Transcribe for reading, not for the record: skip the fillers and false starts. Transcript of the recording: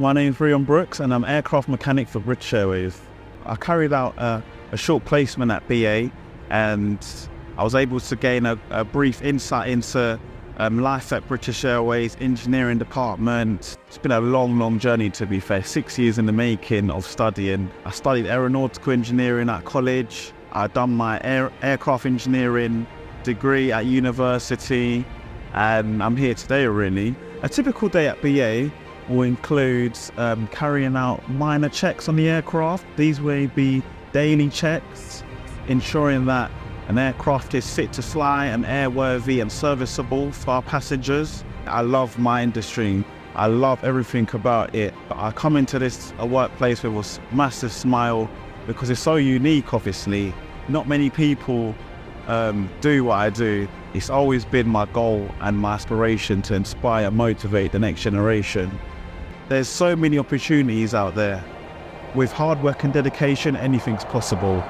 My name's Rion Brooks and I'm aircraft mechanic for British Airways. I carried out a short placement at BA and I was able to gain a brief insight into life at British Airways, engineering department. It's been a long journey, to be fair, 6 years in the making of studying. I studied aeronautical engineering at college. I've done my aircraft engineering degree at university and I'm here today really. A typical day at BA will include carrying out minor checks on the aircraft. These will be daily checks, ensuring that an aircraft is fit to fly and airworthy and serviceable for our passengers. I love my industry. I love everything about it. I come into this workplace with a massive smile because it's so unique, obviously. Not many people do what I do. It's always been my goal and my aspiration to inspire and motivate the next generation. There's so many opportunities out there. With hard work and dedication, anything's possible.